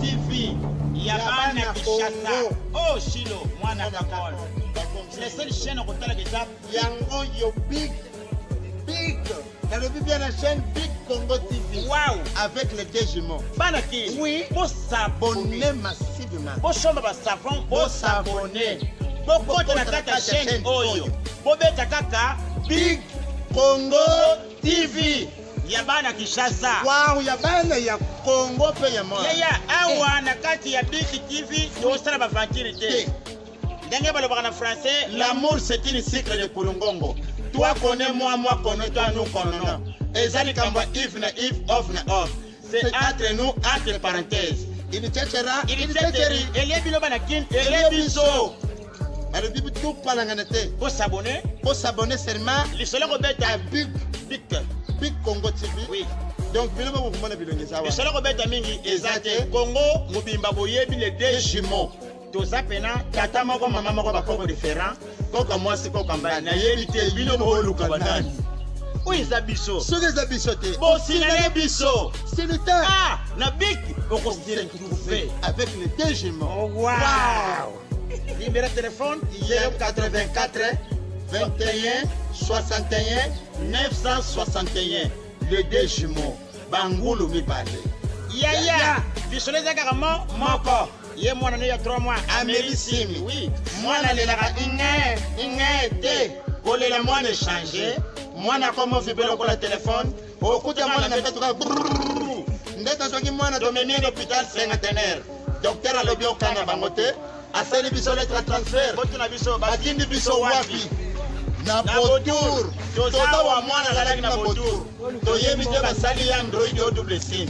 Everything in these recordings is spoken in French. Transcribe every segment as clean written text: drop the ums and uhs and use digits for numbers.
TV. Yabana Kishasa. Oh, Shilo, Mwana Kakol. Les seules chaînes au côté de ça. Yango yo big. Dans le bien la chaîne Big Congo TV. Waouh. Avec les deux jumeaux. Banaki. Oui. Pour s'abonner massivement. Pour chambre savon. Pour s'abonner. Pour compter la chaîne Oyo. Pour mettre kaka Big Congo TV. Yabana Kishasa. Waouh, yabana ya Congo pe ya moi. Yaya, awa na kati ya Big TV, yo sala ba vampirité. Ndenge balobaka na français, l'amour c'est une cycle de Kulungongo. Toi connais moi, moi connais toi, nous connaissons. Et ça, if na if, off na off. C'est entre nous, entre parenthèses. Il tchétchera, il tchétcheri. Et les biloba na kin, et les biso. Alors, bibi tout palanganete. Pour s'abonner. Pour s'abonner seulement. Les seuls rebelles à Big Congo TV. Oui. Donc, biloba vous m'avez bilongé ça. Les seuls rebelles à mingi, exact. Congo, Mobimba Boye, les deux jumeaux. Toza pena, tata moko, maman moko, bakoko différent. Koko moi c'est koko mbana. Na yebite bino mo luka banani. Oui, Zabiso. Ce que Zabiso te. Bon, si na Biso. C'est le temps. Ah, na Big. On considère que tout fait. Avec les deux jumeaux. Oh, wow. Numéro de téléphone 084 21 61 961. Les deux jumeaux. Bangoulou mi parle. Yaya. Biso les agaramo, moko. Yé moi il y a 3 mois. Amélissimi. Oui. Moi la inné. Collé la moi ne changer. Moi na comment vibrer le téléphone. Au coup de moi na fait tout cas. Ndeta soki moi na dominer l'hôpital cinquantenaire. Docteur alobi okanga bangote. Asali biso lettre transfert. Botuna biso batindi biso wapi. Na Botour. Toza wa mwana la lagi na Botour. Toyebi te basali ya Android au double SIM.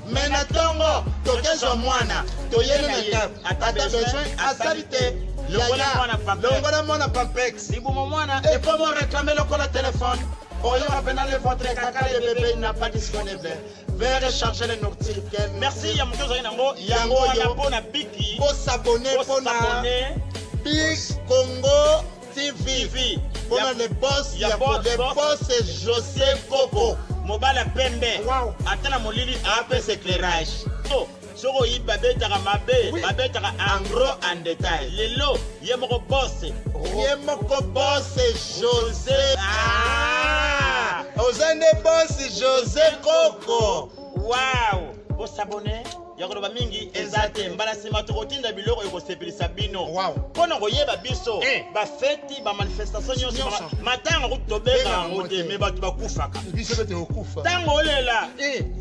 Mais natongo tokezwa mwana toyeli na cap ata besoin asalite longola mwana pampex libumo mwana et pour me réclamer le code téléphone oyo apena votre caca le bébé n'a pas disponible veuillez recharger le nourriture. Merci ya mtozo yango yango pona biki pour s'abonner pour Big Congo TV pour le boss ya le boss José Coco Mobala Pembe. Wow. Atala molili apes éclairage. Oh, soko yi babetaka mabe, babetaka en gros en détail. Lelo, yemoko boss. Yemoko boss José. Ah! Ozane boss José Coco. Wow. Pour s'abonner, yakoloba mingi ezate mbala sima tokotinda biloko ekosepelisa bino. Wow. Pona koyeba biso ba feti ba manifestation nyonso matanga kutobeka yango te me bato bakufaka. Biso bete okufa. Tango olela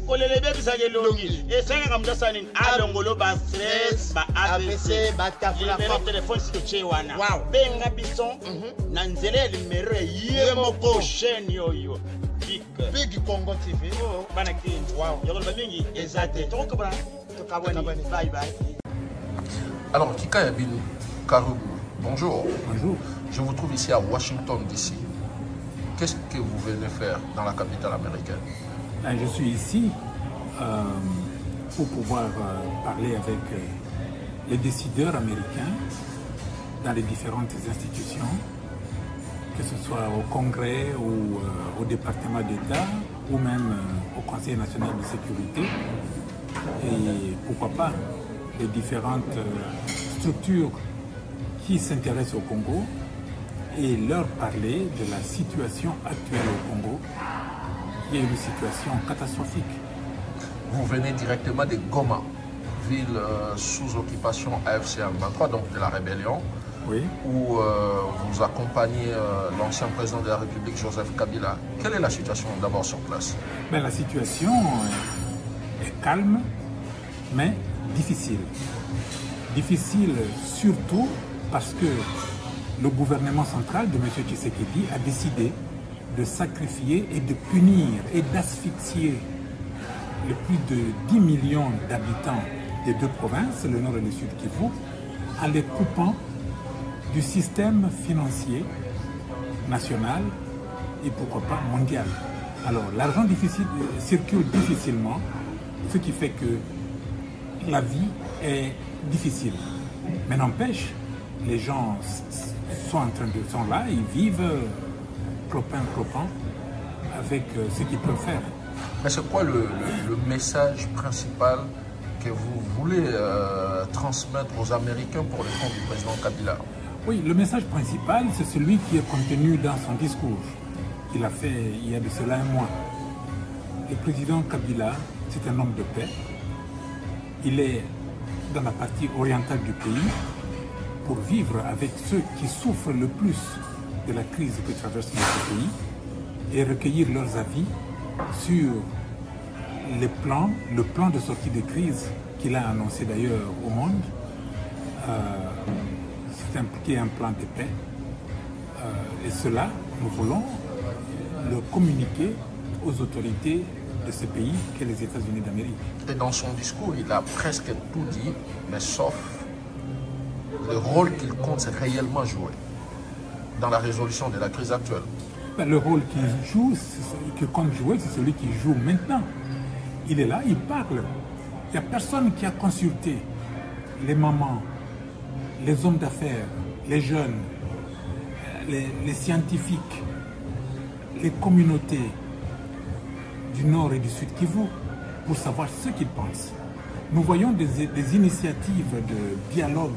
kolele bebisa kelongi esengaka mutasa nini alongolo ba stress ba ABC ba tafula ko telefone sito che wana. Wow. Benga biso na nzele ya limero yemoko chaîne yoyo. Big Congo TV. Oh, banaki. Wow. Yakoloba mingi ezate. Tokobana. Bye bye. Alors, Kika Yabin Karougou, bonjour. Bonjour. Je vous trouve ici à Washington, D.C. Qu'est-ce que vous venez faire dans la capitale américaine? Je suis ici pour pouvoir parler avec les décideurs américains dans les différentes institutions, que ce soit au Congrès ou au département d'État ou même au Conseil national de sécurité. Et pourquoi pas les différentes structures qui s'intéressent au Congo et leur parler de la situation actuelle au Congo, qui est une situation catastrophique. Vous venez directement de Goma, ville sous occupation AFC M23, donc de la rébellion, oui, où vous accompagnez l'ancien président de la République, Joseph Kabila. Quelle est la situation d'abord sur place? Ben, la situation est calme, mais difficile. Difficile surtout parce que le gouvernement central de M. Tshisekedi a décidé de sacrifier et de punir et d'asphyxier les plus de 10 millions d'habitants des deux provinces, le nord et le sud Kivu, en les coupant du système financier national et pourquoi pas mondial. Alors l'argent circule difficilement, ce qui fait que la vie est difficile. Mais n'empêche, les gens sont là, ils vivent clopin avec ce qu'ils peuvent faire. Mais c'est quoi le message principal que vous voulez transmettre aux Américains pour le compte du président Kabila? Oui, le message principal, c'est celui qui est contenu dans son discours qu'il a fait il y a de cela un mois. Le président Kabila, c'est un homme de paix. Il est dans la partie orientale du pays pour vivre avec ceux qui souffrent le plus de la crise que traverse notre pays et recueillir leurs avis sur le plan de sortie de crise qu'il a annoncé d'ailleurs au monde. C'est un plan de paix. Et cela, nous voulons le communiquer aux autorités de ce pays qu'est les États-Unis d'Amérique. Et dans son discours, il a presque tout dit, mais sauf le rôle qu'il compte réellement jouer dans la résolution de la crise actuelle. Ben, le rôle qu'il joue, qu'il compte jouer, c'est celui qu'il joue maintenant. Il est là, il parle. Il n'y a personne qui a consulté les mamans, les hommes d'affaires, les jeunes, les scientifiques, les communautés du Nord et du Sud Kivu pour savoir ce qu'ils pensent. Nous voyons des initiatives de dialogue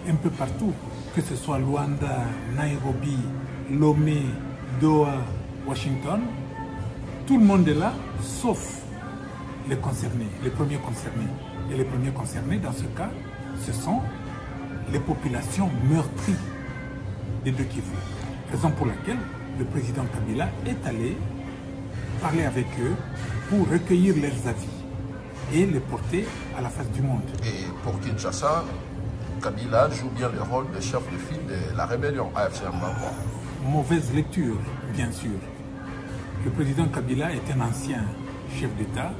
un peu partout, que ce soit Luanda, Nairobi, Lomé, Doha, Washington. Tout le monde est là, sauf les concernés, les premiers concernés. Et les premiers concernés, dans ce cas, ce sont les populations meurtries des deux Kivu. Raison pour laquelle le président Kabila est allé parler avec eux pour recueillir leurs avis et les porter à la face du monde. Et pour Kinshasa, Kabila joue bien le rôle de chef de file de la rébellion AFC M23. Mauvaise lecture, bien sûr. Le président Kabila est un ancien chef d'État.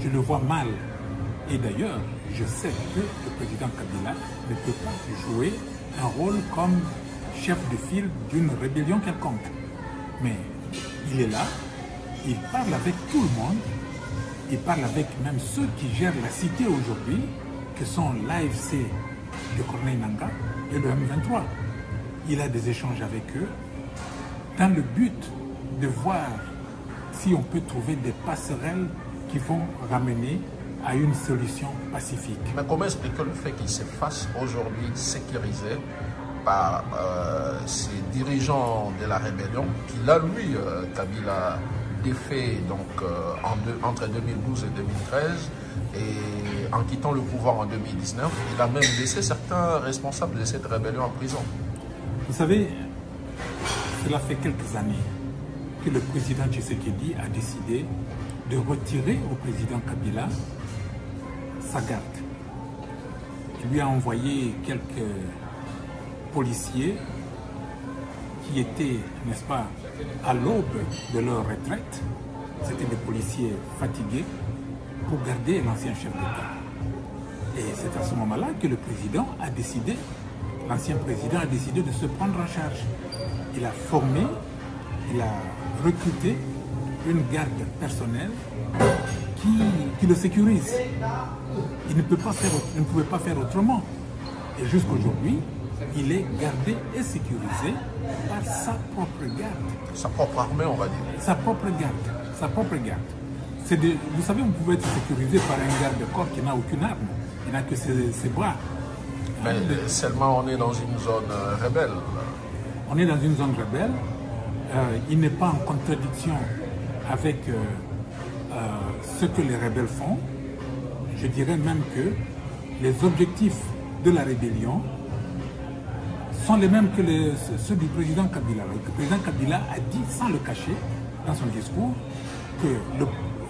Je le vois mal. Et d'ailleurs, je sais que le président Kabila ne peut pas jouer un rôle comme chef de file d'une rébellion quelconque. Mais il est là, il parle avec tout le monde, il parle avec même ceux qui gèrent la cité aujourd'hui, que sont l'AFC de Corneille Nangaa et le M23. Il a des échanges avec eux dans le but de voir si on peut trouver des passerelles qui vont ramener à une solution pacifique. Mais comment expliquer le fait qu'il se fasse aujourd'hui sécurisé par ces dirigeants de la rébellion qu'il a, lui, Kabila, défait donc, entre 2012 et 2013 et en quittant le pouvoir en 2019, il a même laissé certains responsables de cette rébellion en prison. Vous savez, cela fait quelques années que le président Tshisekedi a décidé de retirer au président Kabila sa garde. Il lui a envoyé quelques policiers qui étaient, n'est-ce pas, à l'aube de leur retraite. C'était des policiers fatigués pour garder l'ancien chef d'État. Et c'est à ce moment-là que le président a décidé, l'ancien président a décidé de se prendre en charge. Il a formé, il a recruté une garde personnelle qui le sécurise. Il ne pouvait pas faire autrement. Et jusqu'aujourd'hui, il est gardé et sécurisé par sa propre garde. Sa propre armée, on va dire. Sa propre garde. Sa propre garde. Vous savez, vous pouvez être sécurisé par un garde-corps qui n'a aucune arme. Il n'a que ses bras. Mais seulement on est dans une zone rebelle. On est dans une zone rebelle. Il n'est pas en contradiction avec ce que les rebelles font. Je dirais même que les objectifs de la rébellion sont les mêmes que ceux du président Kabila. Le président Kabila a dit, sans le cacher, dans son discours, que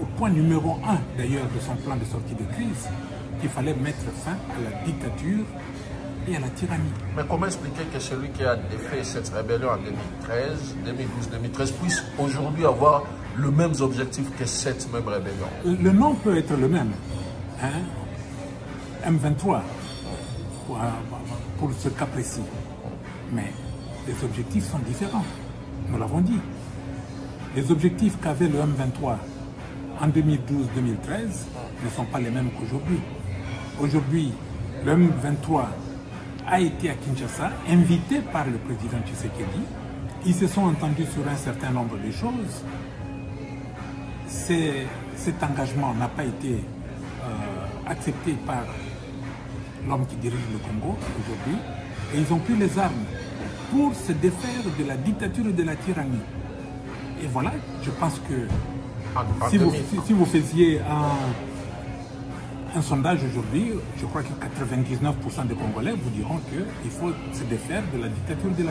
au point numéro 1 d'ailleurs de son plan de sortie de crise, qu'il fallait mettre fin à la dictature et à la tyrannie. Mais comment expliquer que celui qui a défait cette rébellion en 2013, 2012, 2013 puisse aujourd'hui avoir le même objectif que cette même rébellion? Le nom peut être le même. Hein? M23, pour ce cas précis. Mais les objectifs sont différents. Nous l'avons dit. Les objectifs qu'avait le M23 en 2012-2013 ne sont pas les mêmes qu'aujourd'hui. Aujourd'hui, le M23 a été à Kinshasa, invité par le président Tshisekedi. Ils se sont entendus sur un certain nombre de choses. Cet engagement n'a pas été accepté par l'homme qui dirige le Congo aujourd'hui, et ils ont pris les armes pour se défaire de la dictature et de la tyrannie. Et voilà, je pense que si vous faisiez un sondage aujourd'hui, je crois que 99% des Congolais vous diront qu'il faut se défaire de la dictature de la